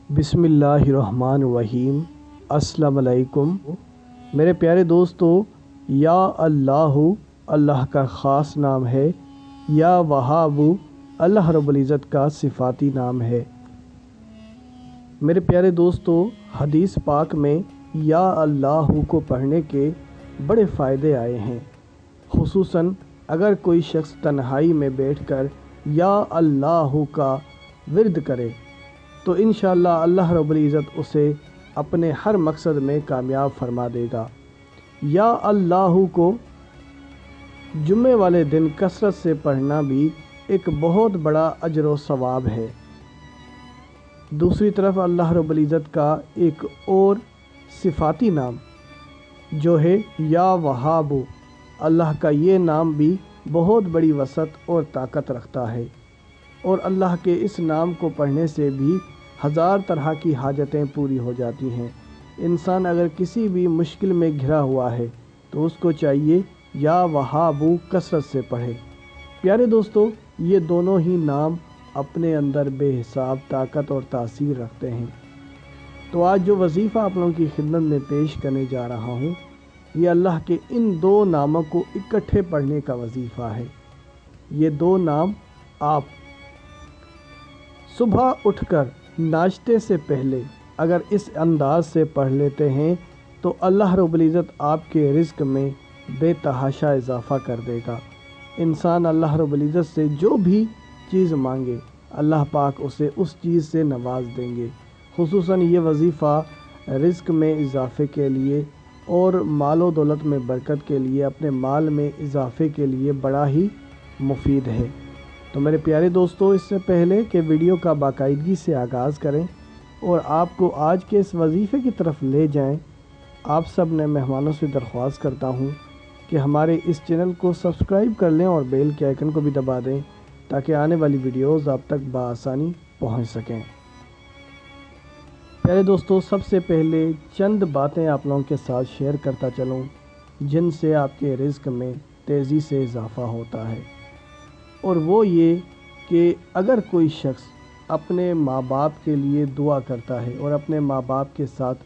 بسم اللہ الرحمن الرحیم۔ السلام علیکم میرے پیارے دوستو۔ یا اللہ اللہ کا خاص نام ہے، یا وہاب اللہ رب العزت کا صفاتی نام ہے۔ میرے پیارے دوستو، حدیث پاک میں یا اللہ کو پڑھنے کے بڑے فائدے آئے ہیں، خصوصاً اگر کوئی شخص تنہائی میں بیٹھ کر یا اللہ کا ورد کرے تو انشاءاللہ اللہ رب العزت اسے اپنے ہر مقصد میں کامیاب فرما دے گا۔ یا اللہ کو جمعے والے دن کثرت سے پڑھنا بھی ایک بہت بڑا اجر و ثواب ہے۔ دوسری طرف اللہ رب العزت کا ایک اور صفاتی نام جو ہے یا وہاب، اللہ کا یہ نام بھی بہت بڑی وسعت اور طاقت رکھتا ہے، اور اللہ کے اس نام کو پڑھنے سے بھی ہزار طرح کی حاجتیں پوری ہو جاتی ہیں۔ انسان اگر کسی بھی مشکل میں گھرا ہوا ہے تو اس کو چاہیے یا وہاب کثرت سے پڑھے۔ پیارے دوستو، یہ دونوں ہی نام اپنے اندر بے حساب طاقت اور تاثیر رکھتے ہیں۔ تو آج جو وظیفہ آپ لوگوں کی خدمت میں پیش کرنے جا رہا ہوں، یہ اللہ کے ان دو ناموں کو اکٹھے پڑھنے کا وظیفہ ہے۔ یہ دو نام آپ صبح اٹھ کر ناشتے سے پہلے اگر اس انداز سے پڑھ لیتے ہیں تو اللہ رب العزت آپ کے رزق میں بے تحاشا اضافہ کر دے گا۔ انسان اللہ رب العزت سے جو بھی چیز مانگے اللہ پاک اسے اس چیز سے نواز دیں گے۔ خصوصاً یہ وظیفہ رزق میں اضافے کے لیے اور مال و دولت میں برکت کے لیے، اپنے مال میں اضافے کے لیے بڑا ہی مفید ہے۔ تو میرے پیارے دوستو، اس سے پہلے کہ ویڈیو کا باقاعدگی سے آغاز کریں اور آپ کو آج کے اس وظیفے کی طرف لے جائیں، آپ سب نے مہمانوں سے درخواست کرتا ہوں کہ ہمارے اس چینل کو سبسکرائب کر لیں اور بیل کے آئیکن کو بھی دبا دیں تاکہ آنے والی ویڈیوز آپ تک بآسانی پہنچ سکیں۔ پیارے دوستو، سب سے پہلے چند باتیں آپ لوگوں کے ساتھ شیئر کرتا چلوں جن سے آپ کے رزق میں تیزی سے اضافہ ہوتا ہے، اور وہ یہ کہ اگر کوئی شخص اپنے ماں باپ کے لیے دعا کرتا ہے اور اپنے ماں باپ کے ساتھ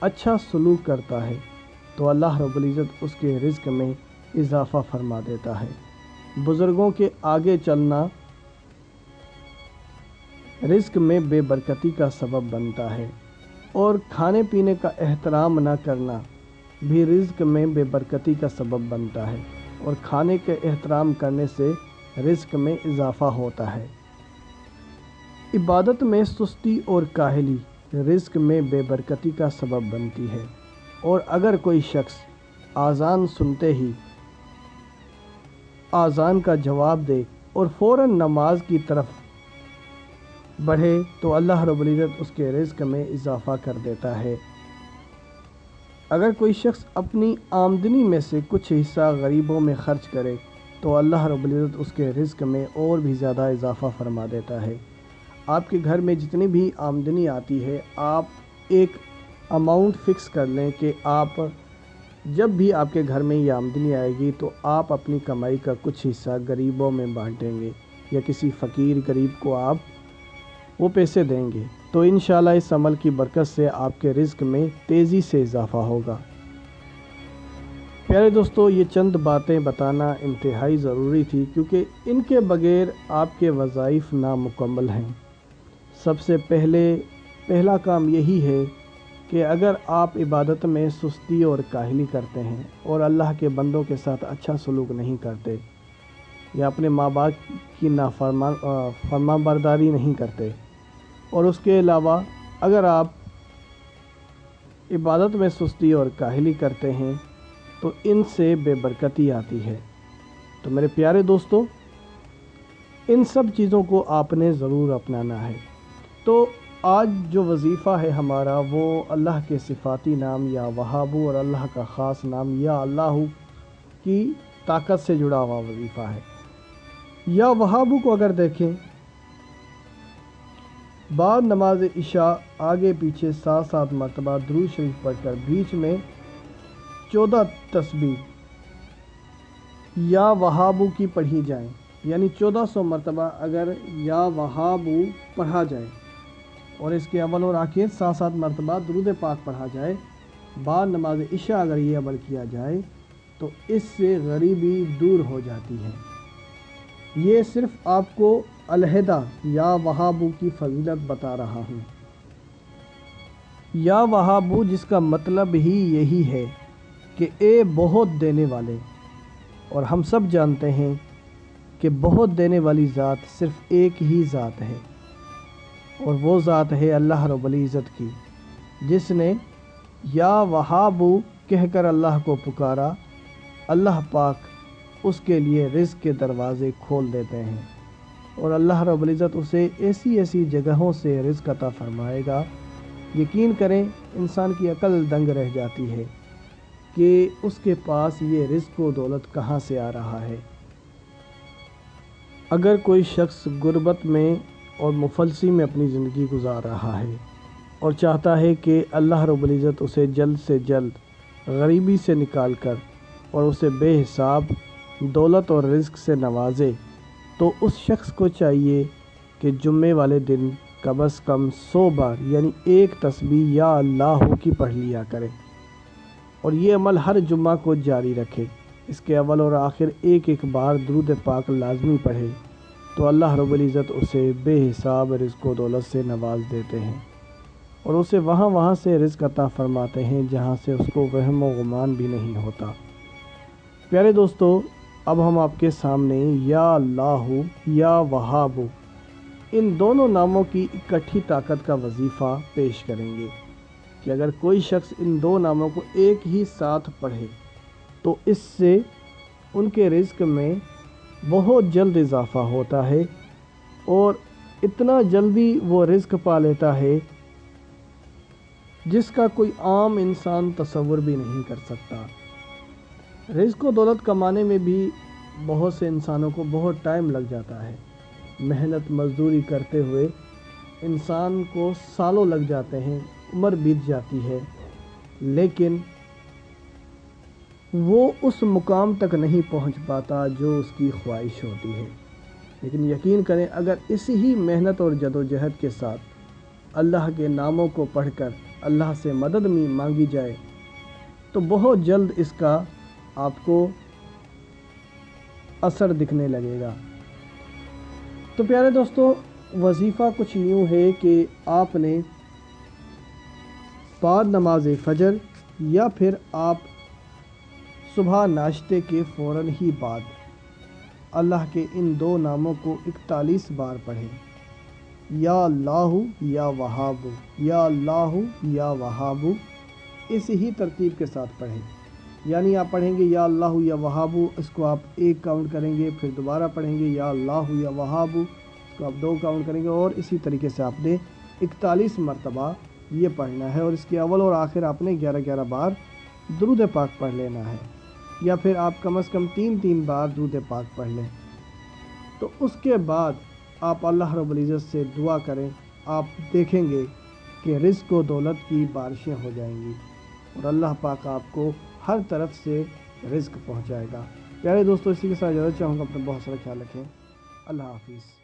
اچھا سلوک کرتا ہے تو اللہ رب العزت اس کے رزق میں اضافہ فرما دیتا ہے۔ بزرگوں کے آگے چلنا رزق میں بے برکتی کا سبب بنتا ہے، اور کھانے پینے کا احترام نہ کرنا بھی رزق میں بے برکتی کا سبب بنتا ہے، اور کھانے کے احترام کرنے سے رزق میں اضافہ ہوتا ہے۔ عبادت میں سستی اور کاہلی رزق میں بے برکتی کا سبب بنتی ہے، اور اگر کوئی شخص آذان سنتے ہی آذان کا جواب دے اور فوراً نماز کی طرف بڑھے تو اللہ رب العزت اس کے رزق میں اضافہ کر دیتا ہے۔ اگر کوئی شخص اپنی آمدنی میں سے کچھ حصہ غریبوں میں خرچ کرے تو اللہ رب العزت اس کے رزق میں اور بھی زیادہ اضافہ فرما دیتا ہے۔ آپ کے گھر میں جتنی بھی آمدنی آتی ہے، آپ ایک اماؤنٹ فکس کر لیں کہ آپ جب بھی آپ کے گھر میں یہ آمدنی آئے گی تو آپ اپنی کمائی کا کچھ حصہ غریبوں میں بانٹیں گے، یا کسی فقیر غریب کو آپ وہ پیسے دیں گے، تو انشاءاللہ اس عمل کی برکت سے آپ کے رزق میں تیزی سے اضافہ ہوگا۔ پیارے دوستو، یہ چند باتیں بتانا انتہائی ضروری تھی کیونکہ ان کے بغیر آپ کے وظائف نامکمل ہیں۔ سب سے پہلا کام یہی ہے کہ اگر آپ عبادت میں سستی اور کاہلی کرتے ہیں اور اللہ کے بندوں کے ساتھ اچھا سلوک نہیں کرتے، یا اپنے ماں باپ کی فرمان برداری نہیں کرتے، اور اس کے علاوہ اگر آپ عبادت میں سستی اور کاہلی کرتے ہیں تو ان سے بے برکتی آتی ہے۔ تو میرے پیارے دوستو، ان سب چیزوں کو آپ نے ضرور اپنانا ہے۔ تو آج جو وظیفہ ہے ہمارا وہ اللہ کے صفاتی نام یا وہاب اور اللہ کا خاص نام یا اللہ کی طاقت سے جڑا ہوا وظیفہ ہے۔ یا وہاب کو اگر دیکھیں، بعد نماز عشاء آگے پیچھے 7 مرتبہ درود شریف پڑھ کر بیچ میں 14 تسبیح یا وہاب کی پڑھی جائیں، یعنی 1400 مرتبہ اگر یا وہاب پڑھا جائے، اور اس کے اول اور آخر 7 مرتبہ درود پاک پڑھا جائے، بعد نماز عشاء اگر یہ عمل کیا جائے تو اس سے غریبی دور ہو جاتی ہے۔ یہ صرف آپ کو علیحدہ یا وہابو کی فضیلت بتا رہا ہوں۔ یا وہابو جس کا مطلب ہی یہی ہے کہ اے بہت دینے والے، اور ہم سب جانتے ہیں کہ بہت دینے والی ذات صرف ایک ہی ذات ہے، اور وہ ذات ہے اللہ رب العزت کی، جس نے یا وہابو کہہ کر اللہ کو پکارا، اللہ پاک اس کے لیے رزق کے دروازے کھول دیتے ہیں، اور اللہ رب العزت اسے ایسی ایسی جگہوں سے رزق عطا فرمائے گا، یقین کریں انسان کی عقل دنگ رہ جاتی ہے کہ اس کے پاس یہ رزق و دولت کہاں سے آ رہا ہے۔ اگر کوئی شخص غربت میں اور مفلسی میں اپنی زندگی گزار رہا ہے اور چاہتا ہے کہ اللہ رب العزت اسے جلد سے جلد غریبی سے نکال کر اور اسے بے حساب دولت اور رزق سے نوازے، تو اس شخص کو چاہیے کہ جمعے والے دن کم از کم 100 بار یعنی ایک تسبیح یا اللہ کی پڑھ لیا کرے، اور یہ عمل ہر جمعہ کو جاری رکھے۔ اس کے اول اور آخر ایک بار درود پاک لازمی پڑھے تو اللہ رب العزت اسے بے حساب رزق و دولت سے نواز دیتے ہیں، اور اسے وہاں سے رزق عطا فرماتے ہیں جہاں سے اس کو وہم و گمان بھی نہیں ہوتا۔ پیارے دوستو، اب ہم آپ کے سامنے یا اللہ یا وہاب ان دونوں ناموں کی اکٹھی طاقت کا وظیفہ پیش کریں گے کہ اگر کوئی شخص ان دو ناموں کو ایک ہی ساتھ پڑھے تو اس سے ان کے رزق میں بہت جلد اضافہ ہوتا ہے، اور اتنا جلدی وہ رزق پا لیتا ہے جس کا کوئی عام انسان تصور بھی نہیں کر سکتا۔ رزق و دولت کمانے میں بھی بہت سے انسانوں کو بہت ٹائم لگ جاتا ہے، محنت مزدوری کرتے ہوئے انسان کو سالوں لگ جاتے ہیں، عمر بیت جاتی ہے، لیکن وہ اس مقام تک نہیں پہنچ پاتا جو اس کی خواہش ہوتی ہے۔ لیکن یقین کریں اگر اسی ہی محنت اور جدوجہد کے ساتھ اللہ کے ناموں کو پڑھ کر اللہ سے مدد میں مانگی جائے تو بہت جلد اس کا آپ کو اثر دکھنے لگے گا۔ تو پیارے دوستو، وظیفہ کچھ یوں ہے کہ آپ نے بعد نماز فجر یا پھر آپ صبح ناشتے کے فوراً ہی بعد اللہ کے ان دو ناموں کو 41 بار پڑھیں، یا اللہ یا وہاب، یا اللہ یا وہاب، اسی ہی ترتیب کے ساتھ پڑھیں۔ یعنی آپ پڑھیں گے یا اللہ یا وہاب، اس کو آپ 1 کاؤنٹ کریں گے، پھر دوبارہ پڑھیں گے یا اللہ یا وہاب، اس کو آپ 2 کاؤنٹ کریں گے، اور اسی طریقے سے آپ نے 41 مرتبہ یہ پڑھنا ہے، اور اس کے اول اور آخر آپ نے 11 بار درود پاک پڑھ لینا ہے، یا پھر آپ کم از کم 3 بار درود پاک پڑھ لیں۔ تو اس کے بعد آپ اللہ رب العزت سے دعا کریں، آپ دیکھیں گے کہ رزق و دولت کی بارشیں ہو جائیں گی، اور اللہ پاک آپ کو ہر طرف سے رزق پہنچائے گا۔ پیارے دوستو، اسی کے ساتھ اجازت چاہوں گا، اپنا بہت سارا خیال رکھیں۔ اللہ حافظ۔